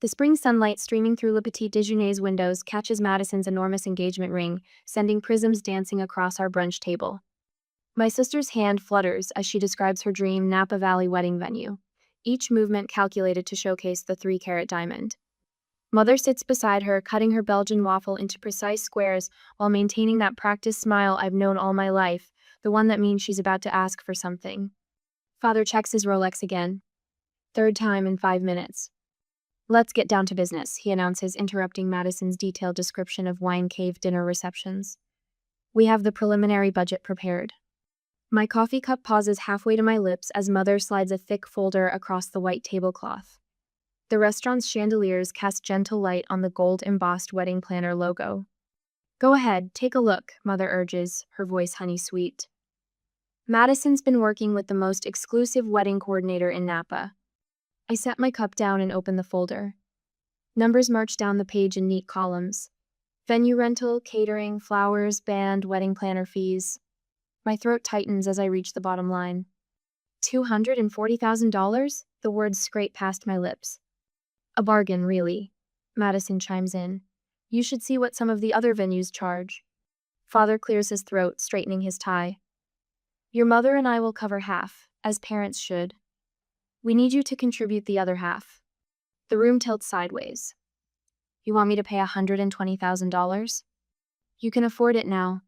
The spring sunlight streaming through Le Petit Déjeuner's windows catches Madison's enormous engagement ring, sending prisms dancing across our brunch table. My sister's hand flutters as she describes her dream Napa Valley wedding venue, each movement calculated to showcase the 3-carat diamond. Mother sits beside her, cutting her Belgian waffle into precise squares while maintaining that practiced smile I've known all my life, the one that means she's about to ask for something. Father checks his Rolex again. Third time in 5 minutes. "Let's get down to business," he announces, interrupting Madison's detailed description of wine cave dinner receptions. "We have the preliminary budget prepared." My coffee cup pauses halfway to my lips as Mother slides a thick folder across the white tablecloth. The restaurant's chandeliers cast gentle light on the gold-embossed wedding planner logo. "Go ahead, take a look," Mother urges, her voice honey-sweet. Madison's been working with the most exclusive wedding coordinator in Napa. I set my cup down and open the folder. Numbers march down the page in neat columns. Venue rental, catering, flowers, band, wedding planner fees. My throat tightens as I reach the bottom line. $240,000? The words scrape past my lips. "A bargain, really," Madison chimes in. "You should see what some of the other venues charge." Father clears his throat, straightening his tie. "Your mother and I will cover half, as parents should. We need you to contribute the other half." The room tilts sideways. "You want me to pay $120,000? You can afford it now."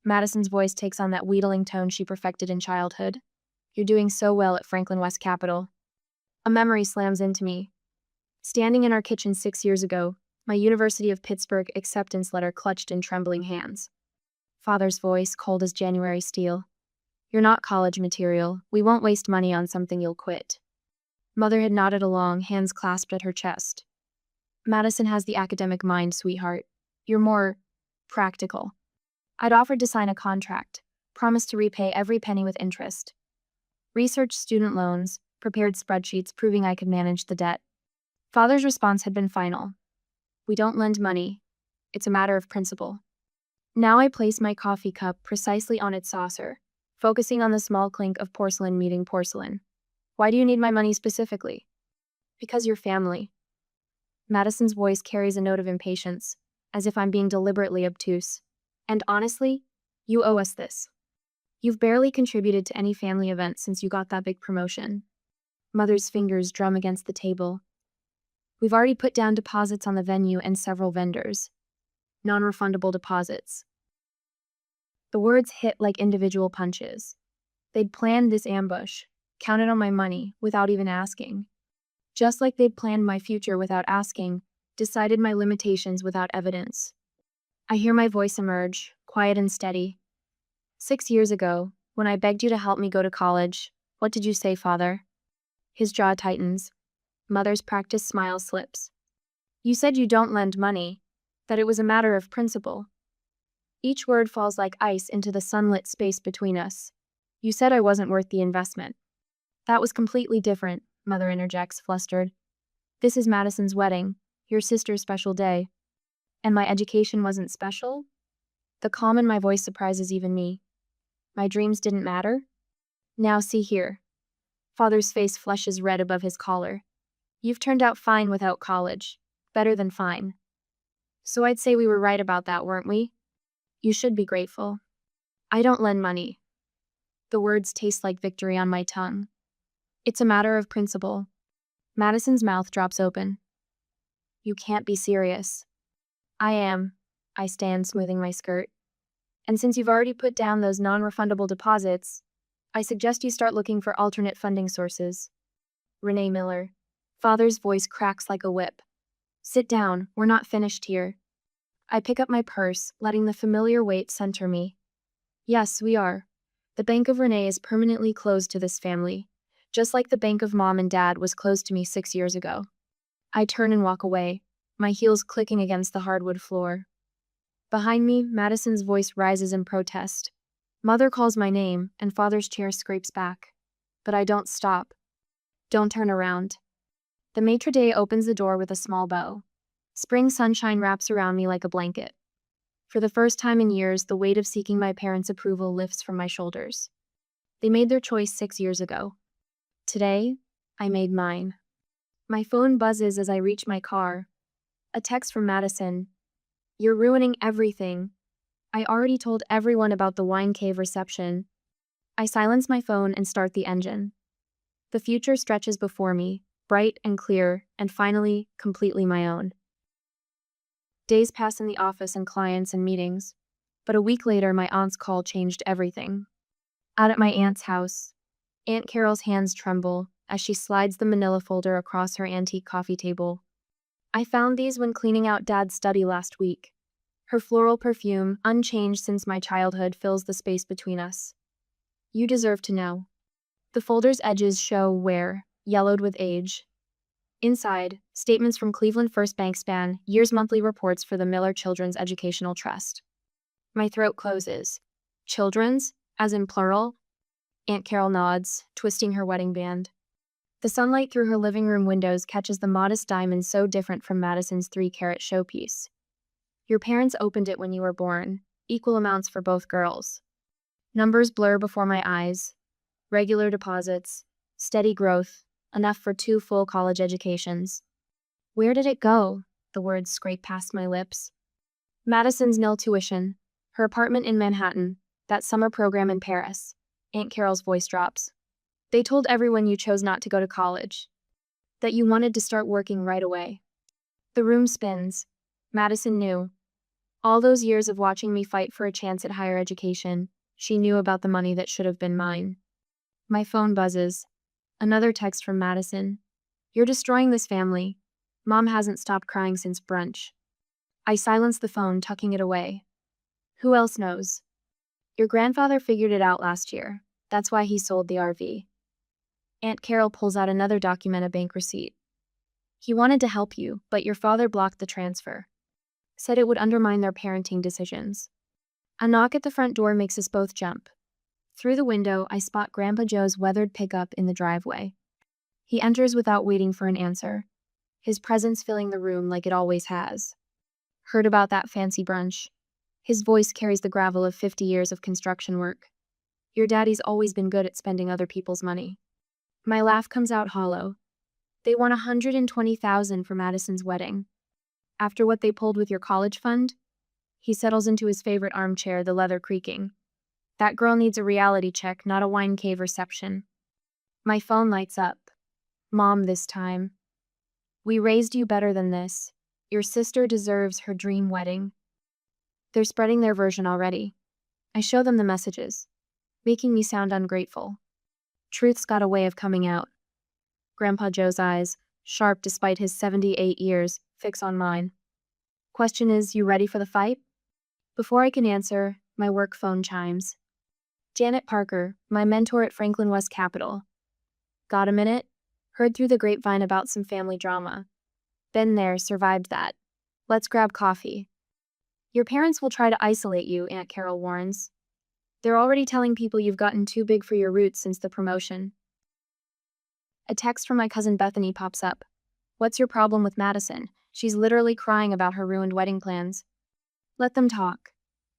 Madison's voice takes on that wheedling tone she perfected in childhood. "You're doing so well at Franklin West Capital." A memory slams into me. Standing in our kitchen 6 years ago, my University of Pittsburgh acceptance letter clutched in trembling hands. Father's voice, cold as January steel. "You're not college material. We won't waste money on something you'll quit." Mother had nodded along, hands clasped at her chest. "Madison has the academic mind, sweetheart. You're more practical." I'd offered to sign a contract, promised to repay every penny with interest. Researched student loans, prepared spreadsheets proving I could manage the debt. Father's response had been final. "We don't lend money. It's a matter of principle." Now I place my coffee cup precisely on its saucer, focusing on the small clink of porcelain meeting porcelain. "Why do you need my money specifically?" "Because you're family." Madison's voice carries a note of impatience, as if I'm being deliberately obtuse. "And honestly, you owe us this. You've barely contributed to any family event since you got that big promotion." Mother's fingers drum against the table. "We've already put down deposits on the venue and several vendors. Non-refundable deposits." The words hit like individual punches. They'd planned this ambush, counted on my money without even asking. Just like they'd planned my future without asking, decided my limitations without evidence. I hear my voice emerge, quiet and steady. "6 years ago, when I begged you to help me go to college, what did you say, Father?" His jaw tightens. Mother's practiced smile slips. "You said you don't lend money, that it was a matter of principle." Each word falls like ice into the sunlit space between us. "You said I wasn't worth the investment." "That was completely different," Mother interjects, flustered. "This is Madison's wedding, your sister's special day. And my education wasn't special?" The calm in my voice surprises even me. "My dreams didn't matter?" "Now see here." Father's face flushes red above his collar. "You've turned out fine without college. Better than fine. So I'd say we were right about that, weren't we? You should be grateful. I don't lend money." The words taste like victory on my tongue. "It's a matter of principle." Madison's mouth drops open. "You can't be serious." "I am." I stand, smoothing my skirt. "And since you've already put down those non-refundable deposits, I suggest you start looking for alternate funding sources." Renee Miller. Father's voice cracks like a whip. "Sit down, we're not finished here." I pick up my purse, letting the familiar weight center me. "Yes, we are. The Bank of Renee is permanently closed to this family, just like the Bank of Mom and Dad was closed to me 6 years ago." I turn and walk away, my heels clicking against the hardwood floor. Behind me, Madison's voice rises in protest. Mother calls my name, and Father's chair scrapes back. But I don't stop. "Don't turn around." The maitre d' opens the door with a small bow. Spring sunshine wraps around me like a blanket. For the first time in years, the weight of seeking my parents' approval lifts from my shoulders. They made their choice 6 years ago. Today, I made mine. My phone buzzes as I reach my car. A text from Madison. You're ruining everything. I already told everyone about the wine cave reception. I silence my phone and start the engine. The future stretches before me, bright and clear, and finally, completely my own. Days pass in the office and clients and meetings. But a week later, my aunt's call changed everything. Out at my aunt's house, Aunt Carol's hands tremble as she slides the manila folder across her antique coffee table. I found these when cleaning out Dad's study last week. Her floral perfume, unchanged since my childhood, fills the space between us. You deserve to know. The folder's edges show wear, yellowed with age. Inside, statements from Cleveland First Bank span years' monthly reports for the Miller Children's Educational Trust. My throat closes. Children's, as in plural? Aunt Carol nods, twisting her wedding band. The sunlight through her living room windows catches the modest diamond so different from Madison's 3-carat showpiece. Your parents opened it when you were born, equal amounts for both girls. Numbers blur before my eyes. Regular deposits, steady growth, enough for 2 full college educations. Where did it go? The words scrape past my lips. Madison's nil tuition, her apartment in Manhattan, that summer program in Paris. Aunt Carol's voice drops. They told everyone you chose not to go to college. That you wanted to start working right away. The room spins. Madison knew. All those years of watching me fight for a chance at higher education, she knew about the money that should have been mine. My phone buzzes. Another text from Madison. You're destroying this family. Mom hasn't stopped crying since brunch. I silence the phone, tucking it away. Who else knows? Your grandfather figured it out last year. That's why he sold the RV. Aunt Carol pulls out another document, a bank receipt. He wanted to help you, but your father blocked the transfer. Said it would undermine their parenting decisions. A knock at the front door makes us both jump. Through the window, I spot Grandpa Joe's weathered pickup in the driveway. He enters without waiting for an answer, his presence filling the room like it always has. Heard about that fancy brunch? His voice carries the gravel of 50 years of construction work. Your daddy's always been good at spending other people's money. My laugh comes out hollow. They won $120,000 for Madison's wedding. After what they pulled with your college fund? He settles into his favorite armchair, the leather creaking. That girl needs a reality check, not a wine cave reception. My phone lights up. Mom this time. We raised you better than this. Your sister deserves her dream wedding. They're spreading their version already. I show them the messages, making me sound ungrateful. Truth's got a way of coming out. Grandpa Joe's eyes, sharp despite his 78 years, fix on mine. Question is, you ready for the fight? Before I can answer, my work phone chimes. Janet Parker, my mentor at Franklin West Capital. Got a minute? Heard through the grapevine about some family drama. Been there, survived that. Let's grab coffee. Your parents will try to isolate you, Aunt Carol warns. They're already telling people you've gotten too big for your roots since the promotion. A text from my cousin Bethany pops up. What's your problem with Madison? She's literally crying about her ruined wedding plans. Let them talk.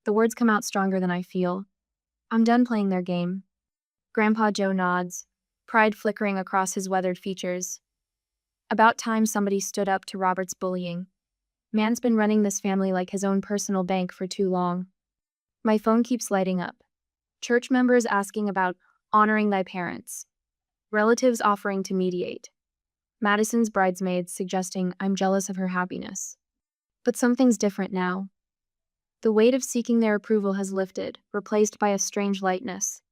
The words come out stronger than I feel. I'm done playing their game. Grandpa Joe nods, pride flickering across his weathered features. About time somebody stood up to Robert's bullying. Man's been running this family like his own personal bank for too long. My phone keeps lighting up. Church members asking about honoring thy parents. Relatives offering to mediate. Madison's bridesmaids suggesting I'm jealous of her happiness. But something's different now. The weight of seeking their approval has lifted, replaced by a strange lightness.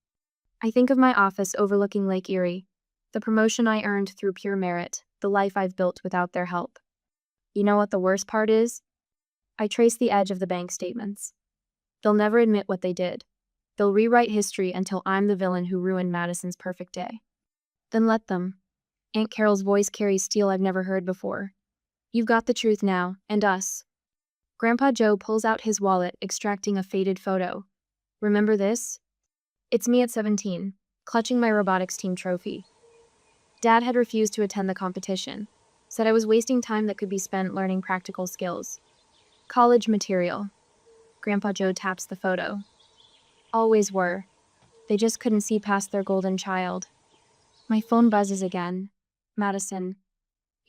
I think of my office overlooking Lake Erie, the promotion I earned through pure merit, the life I've built without their help. You know what the worst part is? I trace the edge of the bank statements. They'll never admit what they did. They'll rewrite history until I'm the villain who ruined Madison's perfect day. Then let them. Aunt Carol's voice carries steel I've never heard before. You've got the truth now, and us. Grandpa Joe pulls out his wallet, extracting a faded photo. Remember this? It's me at 17, clutching my robotics team trophy. Dad had refused to attend the competition, said I was wasting time that could be spent learning practical skills. College material. Grandpa Joe taps the photo. Always were. They just couldn't see past their golden child. My phone buzzes again. Madison.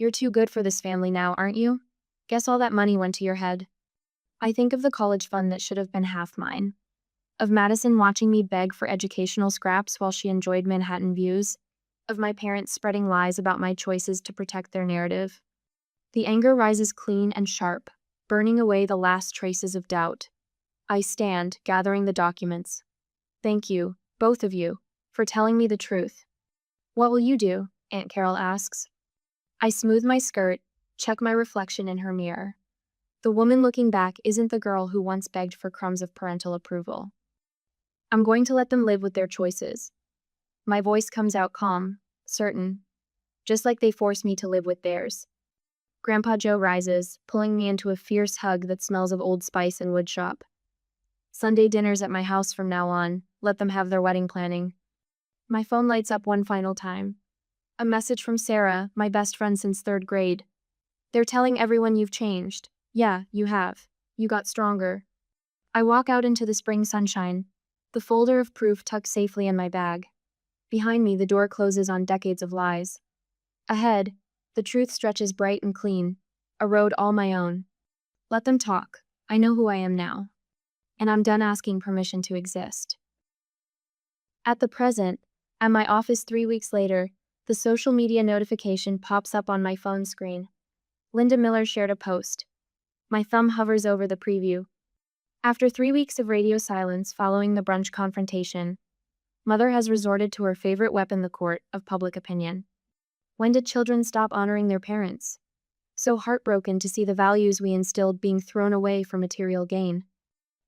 You're too good for this family now, aren't you? Guess all that money went to your head. I think of the college fund that should have been half mine. Of Madison watching me beg for educational scraps while she enjoyed Manhattan views. Of my parents spreading lies about my choices to protect their narrative. The anger rises clean and sharp, burning away the last traces of doubt. I stand, gathering the documents. Thank you, both of you, for telling me the truth. What will you do? Aunt Carol asks. I smooth my skirt, check my reflection in her mirror. The woman looking back isn't the girl who once begged for crumbs of parental approval. I'm going to let them live with their choices. My voice comes out calm, certain, just like they forced me to live with theirs. Grandpa Joe rises, pulling me into a fierce hug that smells of Old Spice and woodshop. Sunday dinners at my house from now on, let them have their wedding planning. My phone lights up one final time. A message from Sarah, my best friend since 3rd grade. They're telling everyone you've changed. Yeah, you have. You got stronger. I walk out into the spring sunshine, the folder of proof tucked safely in my bag. Behind me, the door closes on decades of lies. Ahead, the truth stretches bright and clean, a road all my own. Let them talk. I know who I am now. And I'm done asking permission to exist. At the present, at my office 3 weeks later, the social media notification pops up on my phone screen. Linda Miller shared a post. My thumb hovers over the preview. After 3 weeks of radio silence following the brunch confrontation, Mother has resorted to her favorite weapon, the court of public opinion. When did children stop honoring their parents? So heartbroken to see the values we instilled being thrown away for material gain.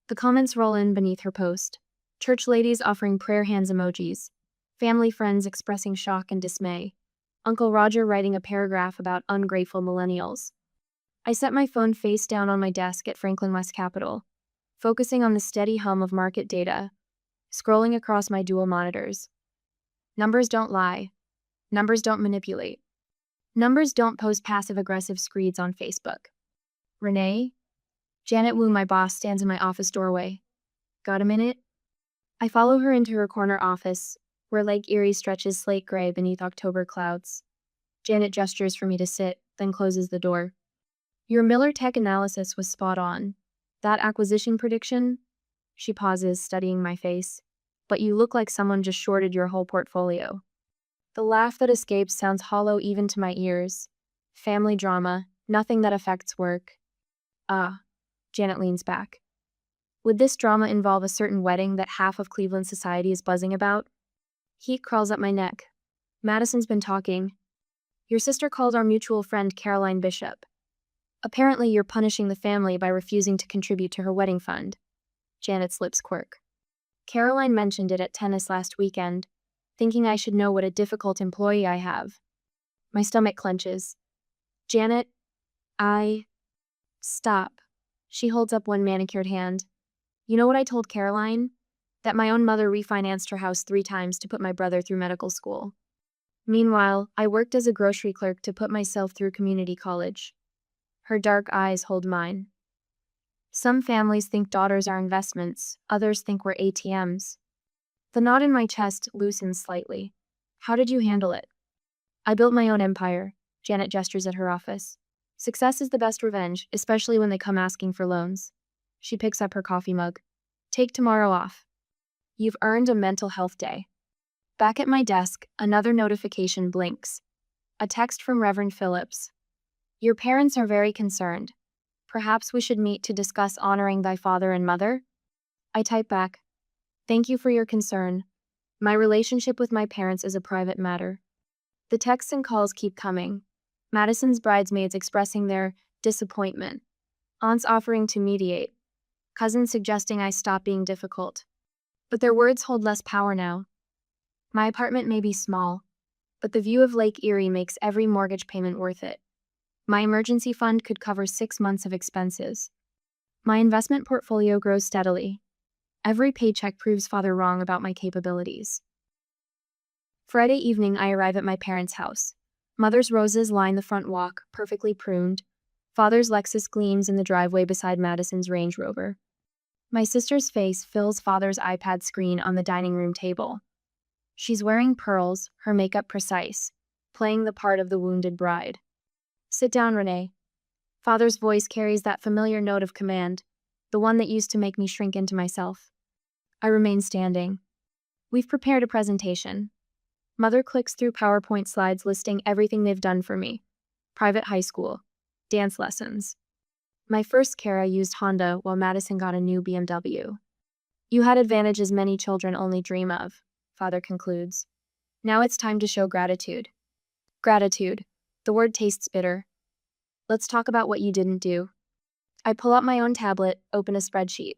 The comments roll in beneath her post. Church ladies offering prayer hands emojis. Family friends expressing shock and dismay. Uncle Roger writing a paragraph about ungrateful millennials. I set my phone face down on my desk at Franklin West Capitol, focusing on the steady hum of market data, scrolling across my dual monitors. Numbers don't lie. Numbers don't manipulate. Numbers don't post passive-aggressive screeds on Facebook. Renee? Janet Wu, my boss, stands in my office doorway. Got a minute? I follow her into her corner office, where Lake Erie stretches slate gray beneath October clouds. Janet gestures for me to sit, then closes the door. Your Miller Tech analysis was spot on. That acquisition prediction? She pauses, studying my face. But you look like someone just shorted your whole portfolio. The laugh that escapes sounds hollow even to my ears. Family drama, nothing that affects work. Ah, Janet leans back. Would this drama involve a certain wedding that half of Cleveland society is buzzing about? Heat crawls up my neck. Madison's been talking. Your sister called our mutual friend Caroline Bishop. Apparently you're punishing the family by refusing to contribute to her wedding fund. Janet's lips quirk. Caroline mentioned it at tennis last weekend, thinking I should know what a difficult employee I have. My stomach clenches. Janet, Stop. She holds up one manicured hand. You know what I told Caroline? That my own mother refinanced her house 3 times to put my brother through medical school. Meanwhile, I worked as a grocery clerk to put myself through community college. Her dark eyes hold mine. Some families think daughters are investments, others think we're ATMs. The knot in my chest loosens slightly. How did you handle it? I built my own empire. Janet gestures at her office. Success is the best revenge, especially when they come asking for loans. She picks up her coffee mug. Take tomorrow off. You've earned a mental health day. Back at my desk, another notification blinks. A text from Reverend Phillips. Your parents are very concerned. Perhaps we should meet to discuss honoring thy father and mother? I type back. Thank you for your concern. My relationship with my parents is a private matter. The texts and calls keep coming. Madison's bridesmaids expressing their disappointment. Aunts offering to mediate. Cousins suggesting I stop being difficult. But their words hold less power now. My apartment may be small, but the view of Lake Erie makes every mortgage payment worth it. My emergency fund could cover 6 months of expenses. My investment portfolio grows steadily. Every paycheck proves Father wrong about my capabilities. Friday evening, I arrive at my parents' house. Mother's roses line the front walk, perfectly pruned. Father's Lexus gleams in the driveway beside Madison's Range Rover. My sister's face fills Father's iPad screen on the dining room table. She's wearing pearls, her makeup precise, playing the part of the wounded bride. Sit down, Renee. Father's voice carries that familiar note of command, the one that used to make me shrink into myself. I remain standing. We've prepared a presentation. Mother clicks through PowerPoint slides listing everything they've done for me. Private high school, dance lessons. My first Kara used Honda while Madison got a new BMW. You had advantages many children only dream of, Father concludes. Now it's time to show gratitude. Gratitude. The word tastes bitter. Let's talk about what you didn't do. I pull out my own tablet, open a spreadsheet.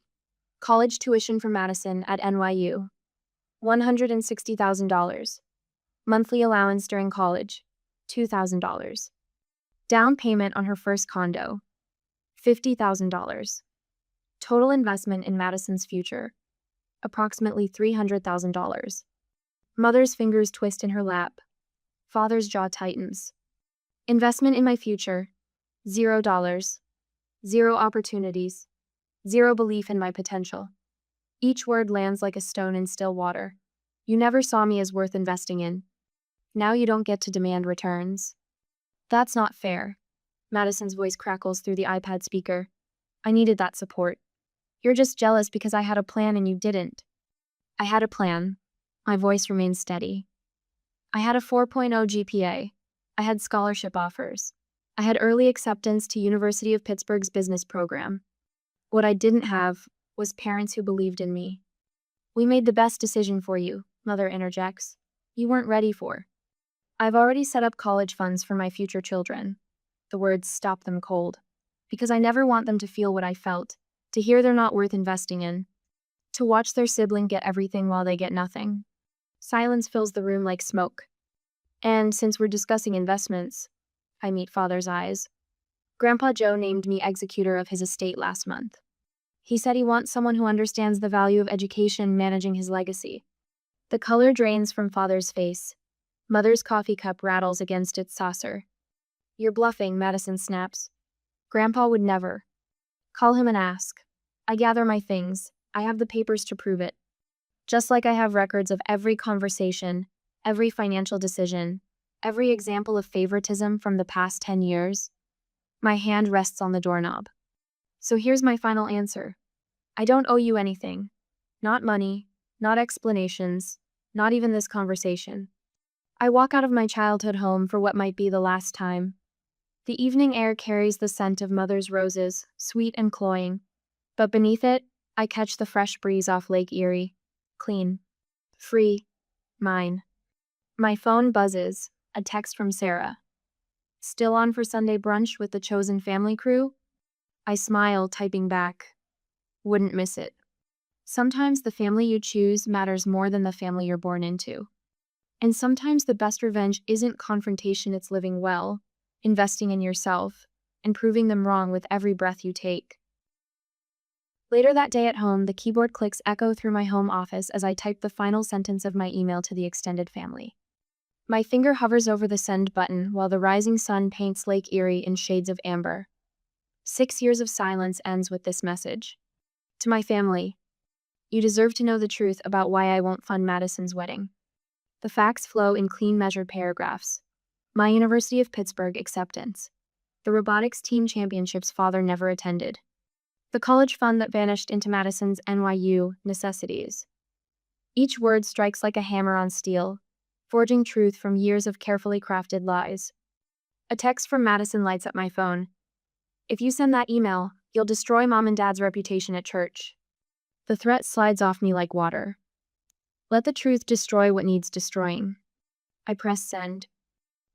College tuition for Madison at NYU. $160,000. Monthly allowance during college. $2,000. Down payment on her first condo. $50,000. Total investment in Madison's future. Approximately $300,000. Mother's fingers twist in her lap. Father's jaw tightens. Investment in my future. $0. Zero opportunities. Zero belief in my potential. Each word lands like a stone in still water. You never saw me as worth investing in. Now you don't get to demand returns. That's not fair. Madison's voice crackles through the iPad speaker. I needed that support. You're just jealous because I had a plan and you didn't. I had a plan. My voice remains steady. I had a 4.0 GPA. I had scholarship offers. I had early acceptance to University of Pittsburgh's business program. What I didn't have was parents who believed in me. We made the best decision for you, Mother interjects. You weren't ready for. I've already set up college funds for my future children. The words stop them cold. Because I never want them to feel what I felt, to hear they're not worth investing in, to watch their sibling get everything while they get nothing. Silence fills the room like smoke. And since we're discussing investments, I meet Father's eyes. Grandpa Joe named me executor of his estate last month. He said he wants someone who understands the value of education managing his legacy. The color drains from Father's face. Mother's coffee cup rattles against its saucer. You're bluffing, Madison snaps. Grandpa would never. Call him and ask. I gather my things. I have the papers to prove it. Just like I have records of every conversation, every financial decision, every example of favoritism from the past 10 years. My hand rests on the doorknob. So here's my final answer. I don't owe you anything. Not money, not explanations, not even this conversation. I walk out of my childhood home for what might be the last time. The evening air carries the scent of Mother's roses, sweet and cloying. But beneath it, I catch the fresh breeze off Lake Erie. Clean. Free. Mine. My phone buzzes, a text from Sarah. Still on for Sunday brunch with the chosen family crew? I smile, typing back. Wouldn't miss it. Sometimes the family you choose matters more than the family you're born into. And sometimes the best revenge isn't confrontation, it's living well, investing in yourself, and proving them wrong with every breath you take. Later that day at home, the keyboard clicks echo through my home office as I type the final sentence of my email to the extended family. My finger hovers over the send button while the rising sun paints Lake Erie in shades of amber. 6 years of silence ends with this message. To my family, you deserve to know the truth about why I won't fund Madison's wedding. The facts flow in clean, measured paragraphs. My University of Pittsburgh acceptance. The robotics team championships Father never attended. The college fund that vanished into Madison's NYU necessities. Each word strikes like a hammer on steel, forging truth from years of carefully crafted lies. A text from Madison lights up my phone. If you send that email, you'll destroy Mom and Dad's reputation at church. The threat slides off me like water. Let the truth destroy what needs destroying. I press send.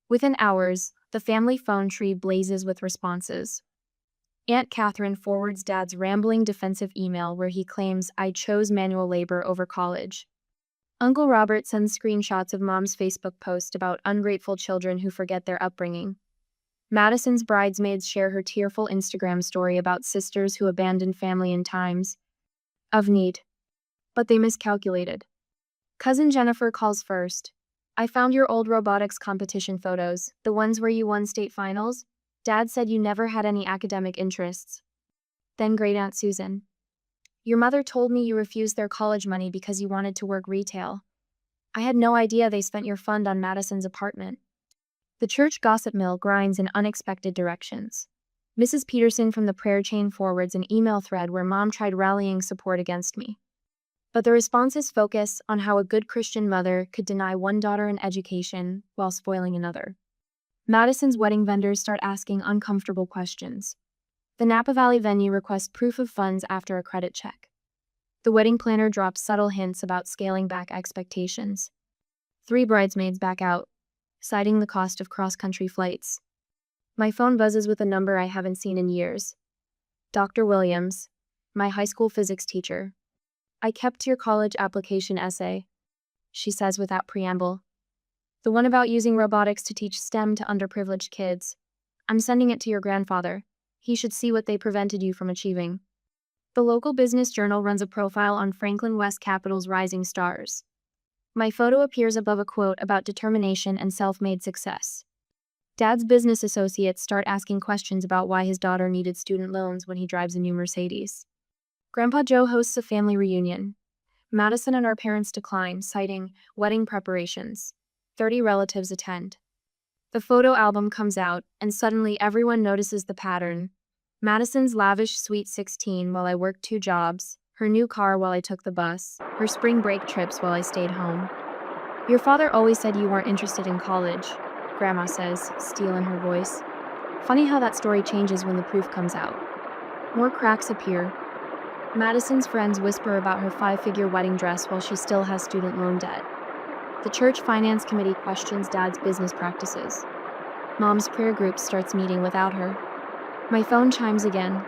Within hours, the family phone tree blazes with responses. Aunt Catherine forwards Dad's rambling defensive email where he claims I chose manual labor over college. Uncle Robert sends screenshots of Mom's Facebook post about ungrateful children who forget their upbringing. Madison's bridesmaids share her tearful Instagram story about sisters who abandoned family in times of need. But they miscalculated. Cousin Jennifer calls first. I found your old robotics competition photos, the ones where you won state finals. Dad said you never had any academic interests. Then Great Aunt Susan. Your mother told me you refused their college money because you wanted to work retail. I had no idea they spent your fund on Madison's apartment. The church gossip mill grinds in unexpected directions. Mrs. Peterson from the prayer chain forwards an email thread where mom tried rallying support against me. But the responses focus on how a good Christian mother could deny one daughter an education while spoiling another. Madison's wedding vendors start asking uncomfortable questions. The Napa Valley venue requests proof of funds after a credit check. The wedding planner drops subtle hints about scaling back expectations. 3 bridesmaids back out, citing the cost of cross-country flights. My phone buzzes with a number I haven't seen in years. Dr. Williams, my high school physics teacher. I kept your college application essay, she says without preamble. The one about using robotics to teach STEM to underprivileged kids. I'm sending it to your grandfather. He should see what they prevented you from achieving. The local business journal runs a profile on Franklin West Capital's rising stars. My photo appears above a quote about determination and self-made success. Dad's business associates start asking questions about why his daughter needed student loans when he drives a new Mercedes. Grandpa Joe hosts a family reunion. Madison and our parents decline, citing wedding preparations. 30 relatives attend. The photo album comes out, and suddenly everyone notices the pattern. Madison's lavish Sweet 16 while I worked 2 jobs, her new car while I took the bus, her spring break trips while I stayed home. Your father always said you weren't interested in college, Grandma says, steel in her voice. Funny how that story changes when the proof comes out. More cracks appear. Madison's friends whisper about her 5-figure wedding dress while she still has student loan debt. The church finance committee questions Dad's business practices. Mom's prayer group starts meeting without her. My phone chimes again.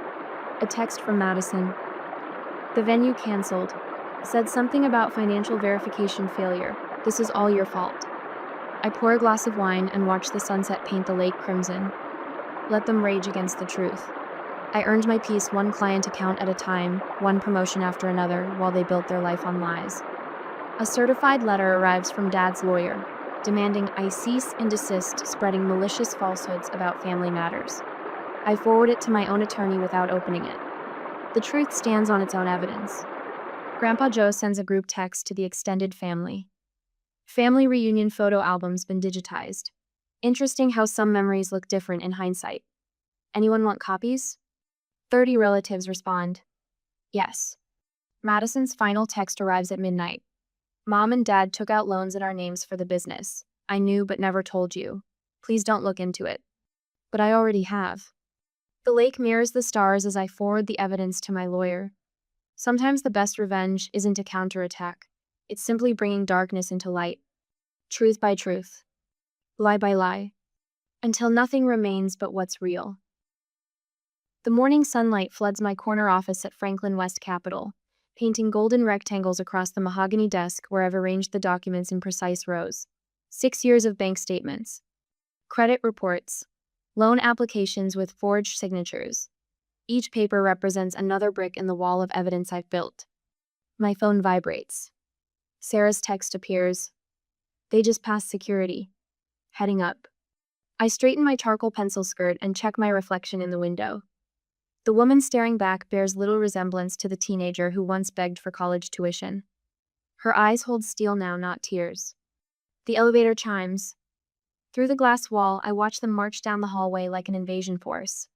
A text from Madison. The venue canceled. Said something about financial verification failure. This is all your fault. I pour a glass of wine and watch the sunset paint the lake crimson. Let them rage against the truth. I earned my peace one client account at a time, one promotion after another, while they built their life on lies. A certified letter arrives from Dad's lawyer, demanding I cease and desist spreading malicious falsehoods about family matters. I forward it to my own attorney without opening it. The truth stands on its own evidence. Grandpa Joe sends a group text to the extended family. Family reunion photo album's been digitized. Interesting how some memories look different in hindsight. Anyone want copies? 30 relatives respond. Yes. Madison's final text arrives at midnight. Mom and Dad took out loans in our names for the business. I knew but never told you. Please don't look into it. But I already have. The lake mirrors the stars as I forward the evidence to my lawyer. Sometimes the best revenge isn't a counterattack. It's simply bringing darkness into light. Truth by truth. Lie by lie. Until nothing remains but what's real. The morning sunlight floods my corner office at Franklin West Capital, painting golden rectangles across the mahogany desk where I've arranged the documents in precise rows. 6 years of bank statements. Credit reports. Loan applications with forged signatures. Each paper represents another brick in the wall of evidence I've built. My phone vibrates. Sarah's text appears. They just passed security. Heading up. I straighten my charcoal pencil skirt and check my reflection in the window. The woman staring back bears little resemblance to the teenager who once begged for college tuition. Her eyes hold steel now, not tears. The elevator chimes. Through the glass wall, I watch them march down the hallway like an invasion force.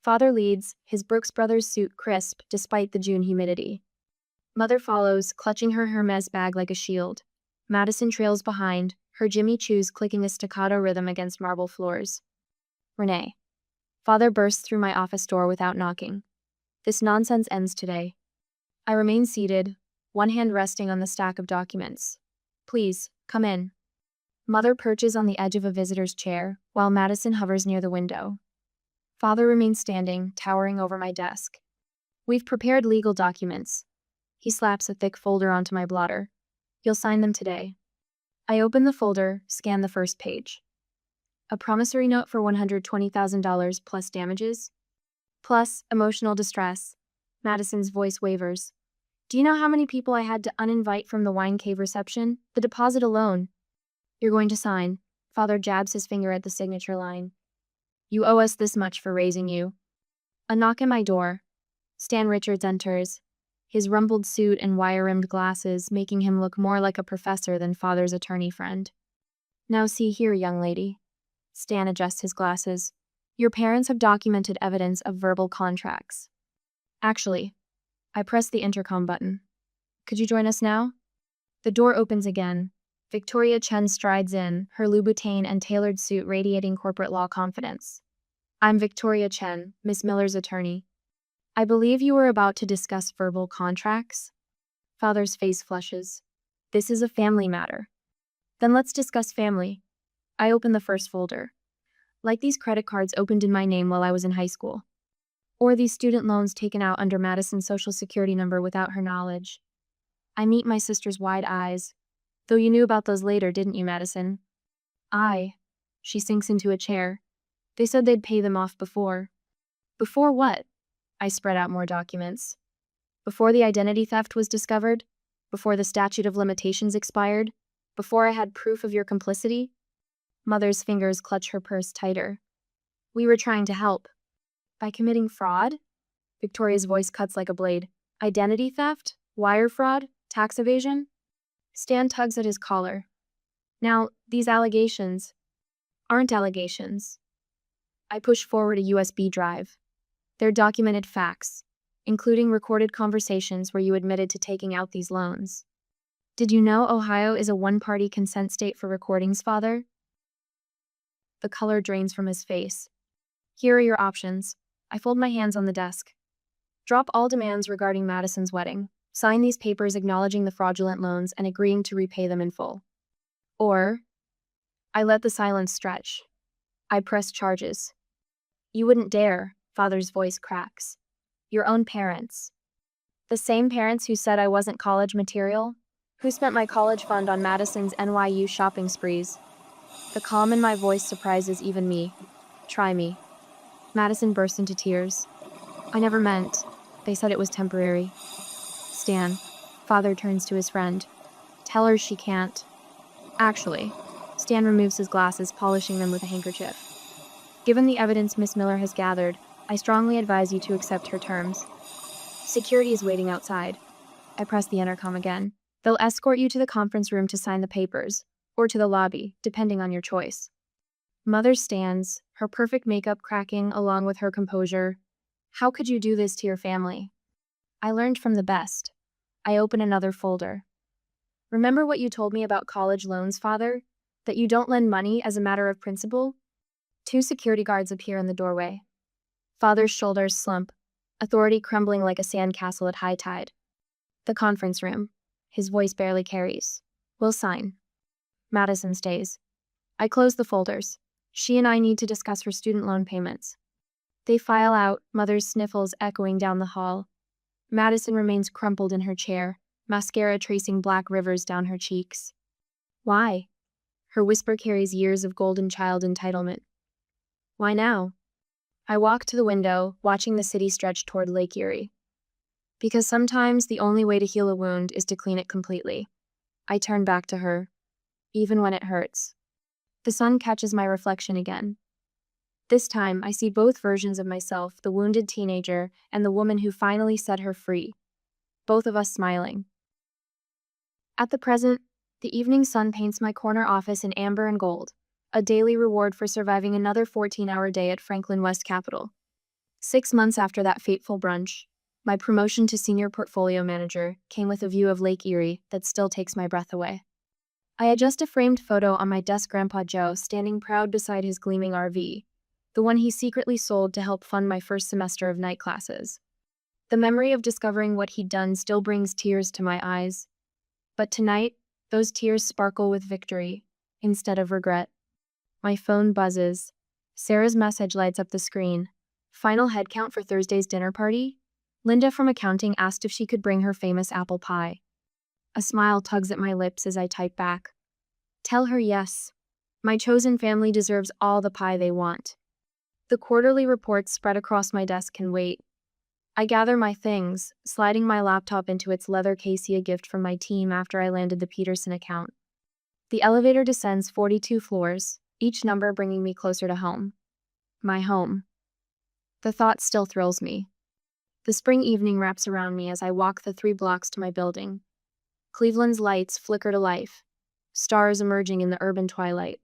Father leads, his Brooks Brothers suit crisp despite the June humidity. Mother follows, clutching her Hermes bag like a shield. Madison trails behind, her Jimmy Choos clicking a staccato rhythm against marble floors. Renee. Father bursts through my office door without knocking. This nonsense ends today. I remain seated, one hand resting on the stack of documents. Please, come in. Mother perches on the edge of a visitor's chair, while Madison hovers near the window. Father remains standing, towering over my desk. We've prepared legal documents. He slaps a thick folder onto my blotter. You'll sign them today. I open the folder, scan the first page. A promissory note for $120,000 plus damages? Plus emotional distress. Madison's voice wavers. Do you know how many people I had to uninvite from the wine cave reception? The deposit alone. You're going to sign. Father jabs his finger at the signature line. You owe us this much for raising you. A knock at my door. Stan Richards enters, his rumpled suit and wire-rimmed glasses making him look more like a professor than Father's attorney friend. Now see here, young lady. Stan adjusts his glasses. Your parents have documented evidence of verbal contracts. Actually, I press the intercom button. Could you join us now? The door opens again. Victoria Chen strides in, her Louboutin and tailored suit radiating corporate law confidence. I'm Victoria Chen, Miss Miller's attorney. I believe you were about to discuss verbal contracts? Father's face flushes. This is a family matter. Then let's discuss family. I open the first folder. Like these credit cards opened in my name while I was in high school. Or these student loans taken out under Madison's social security number without her knowledge. I meet my sister's wide eyes. Though you knew about those later, didn't you, Madison? She sinks into a chair. They said they'd pay them off before. Before what? I spread out more documents. Before the identity theft was discovered? Before the statute of limitations expired? Before I had proof of your complicity? Mother's fingers clutch her purse tighter. We were trying to help. By committing fraud? Victoria's voice cuts like a blade. Identity theft? Wire fraud? Tax evasion? Stan tugs at his collar. Now, these allegations aren't allegations. I push forward a USB drive. They're documented facts, including recorded conversations where you admitted to taking out these loans. Did you know Ohio is a one-party consent state for recordings, Father? The color drains from his face. Here are your options. I fold my hands on the desk. Drop all demands regarding Madison's wedding. Sign these papers acknowledging the fraudulent loans and agreeing to repay them in full. Or, I let the silence stretch. I press charges. You wouldn't dare, Father's voice cracks. Your own parents. The same parents who said I wasn't college material? Who spent my college fund on Madison's NYU shopping sprees? The calm in my voice surprises even me. Try me. Madison burst into tears. I never meant. They said it was temporary. Stan. Father turns to his friend. Tell her she can't. Actually. Stan removes his glasses, polishing them with a handkerchief. Given the evidence Miss Miller has gathered, I strongly advise you to accept her terms. Security is waiting outside. I press the intercom again. They'll escort you to the conference room to sign the papers, or to the lobby, depending on your choice. Mother stands, her perfect makeup cracking along with her composure. How could you do this to your family? I learned from the best. I open another folder. Remember what you told me about college loans, Father? That you don't lend money as a matter of principle? Two security guards appear in the doorway. Father's shoulders slump, authority crumbling like a sandcastle at high tide. The conference room. His voice barely carries. We'll sign. Madison stays. I close the folders. She and I need to discuss her student loan payments. They file out, Mother's sniffles echoing down the hall. Madison remains crumpled in her chair, mascara tracing black rivers down her cheeks. Why? Her whisper carries years of golden child entitlement. Why now? I walk to the window, watching the city stretch toward Lake Erie. Because sometimes the only way to heal a wound is to clean it completely. I turn back to her, even when it hurts. The sun catches my reflection again. This time, I see both versions of myself, the wounded teenager and the woman who finally set her free. Both of us smiling. At the present, the evening sun paints my corner office in amber and gold, a daily reward for surviving another 14-hour day at Franklin West Capital. 6 months after that fateful brunch, my promotion to senior portfolio manager came with a view of Lake Erie that still takes my breath away. I adjust a framed photo on my desk, Grandpa Joe standing proud beside his gleaming RV, the one he secretly sold to help fund my first semester of night classes. The memory of discovering what he'd done still brings tears to my eyes. But tonight, those tears sparkle with victory instead of regret. My phone buzzes. Sarah's message lights up the screen. Final headcount for Thursday's dinner party? Linda from accounting asked if she could bring her famous apple pie. A smile tugs at my lips as I type back. Tell her yes. My chosen family deserves all the pie they want. The quarterly reports spread across my desk can wait. I gather my things, sliding my laptop into its leather case, a gift from my team after I landed the Peterson account. The elevator descends 42 floors, each number bringing me closer to home. My home. The thought still thrills me. The spring evening wraps around me as I walk the 3 blocks to my building. Cleveland's lights flicker to life, stars emerging in the urban twilight.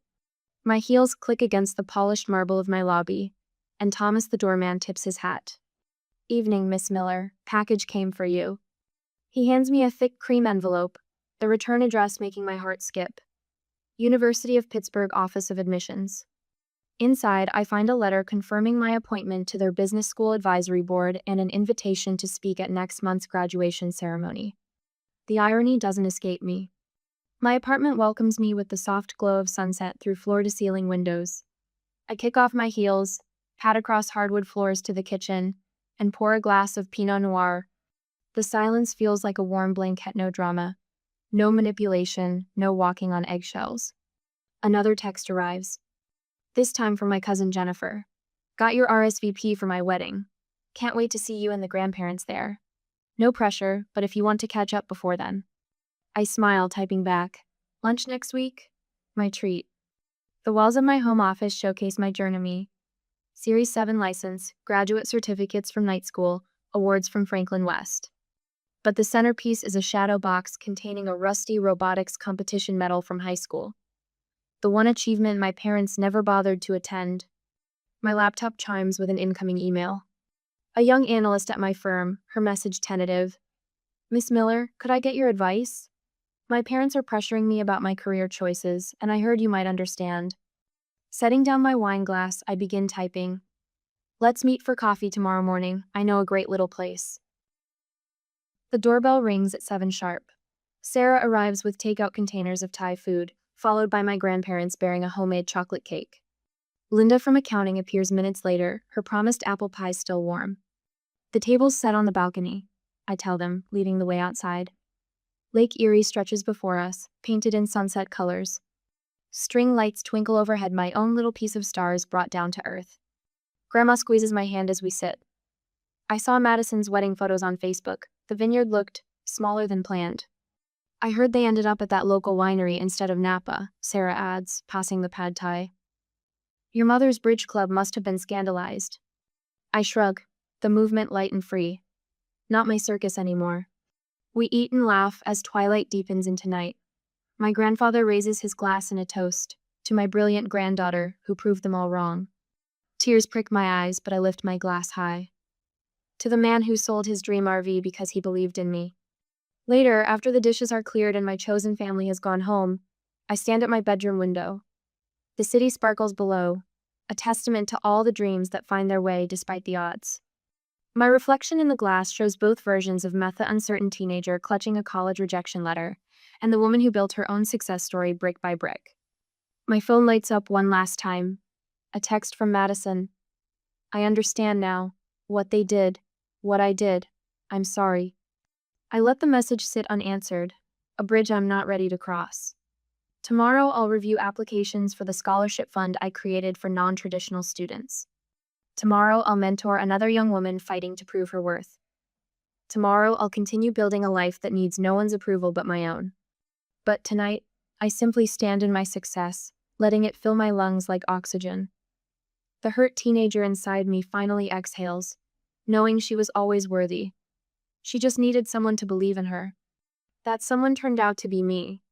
My heels click against the polished marble of my lobby, and Thomas the doorman tips his hat. "Evening, Miss Miller. Package came for you." He hands me a thick cream envelope, the return address making my heart skip. University of Pittsburgh Office of Admissions. Inside, I find a letter confirming my appointment to their business school advisory board and an invitation to speak at next month's graduation ceremony. The irony doesn't escape me. My apartment welcomes me with the soft glow of sunset through floor-to-ceiling windows. I kick off my heels, pad across hardwood floors to the kitchen, and pour a glass of Pinot Noir. The silence feels like a warm blanket, no drama. No manipulation, no walking on eggshells. Another text arrives. This time from my cousin Jennifer. "Got your RSVP for my wedding. Can't wait to see you and the grandparents there. No pressure, but if you want to catch up before then." I smile, typing back. "Lunch next week? My treat." The walls of my home office showcase my journey. Series 7 license, graduate certificates from night school, awards from Franklin West. But the centerpiece is a shadow box containing a rusty robotics competition medal from high school. The one achievement my parents never bothered to attend. My laptop chimes with an incoming email. A young analyst at my firm, her message tentative. "Miss Miller, could I get your advice? My parents are pressuring me about my career choices, and I heard you might understand." Setting down my wine glass, I begin typing. "Let's meet for coffee tomorrow morning. I know a great little place." The doorbell rings at 7 sharp. Sarah arrives with takeout containers of Thai food, followed by my grandparents bearing a homemade chocolate cake. Linda from accounting appears minutes later, her promised apple pie still warm. "The table's set on the balcony," I tell them, leading the way outside. Lake Erie stretches before us, painted in sunset colors. String lights twinkle overhead, my own little piece of stars brought down to earth. Grandma squeezes my hand as we sit. "I saw Madison's wedding photos on Facebook. The vineyard looked smaller than planned." "I heard they ended up at that local winery instead of Napa," Sarah adds, passing the pad thai. "Your mother's bridge club must have been scandalized." I shrug, the movement light and free. Not my circus anymore. We eat and laugh as twilight deepens into night. My grandfather raises his glass in a toast to my brilliant granddaughter who proved them all wrong. Tears prick my eyes, but I lift my glass high. To the man who sold his dream RV because he believed in me. Later, after the dishes are cleared and my chosen family has gone home, I stand at my bedroom window. The city sparkles below, a testament to all the dreams that find their way despite the odds. My reflection in the glass shows both versions of Meth, the uncertain teenager clutching a college rejection letter, and the woman who built her own success story brick by brick. My phone lights up one last time. A text from Madison. "I understand now. What they did. What I did. I'm sorry." I let the message sit unanswered, a bridge I'm not ready to cross. Tomorrow I'll review applications for the scholarship fund I created for non-traditional students. Tomorrow I'll mentor another young woman fighting to prove her worth. Tomorrow I'll continue building a life that needs no one's approval but my own. But tonight, I simply stand in my success, letting it fill my lungs like oxygen. The hurt teenager inside me finally exhales, knowing she was always worthy. She just needed someone to believe in her. That someone turned out to be me,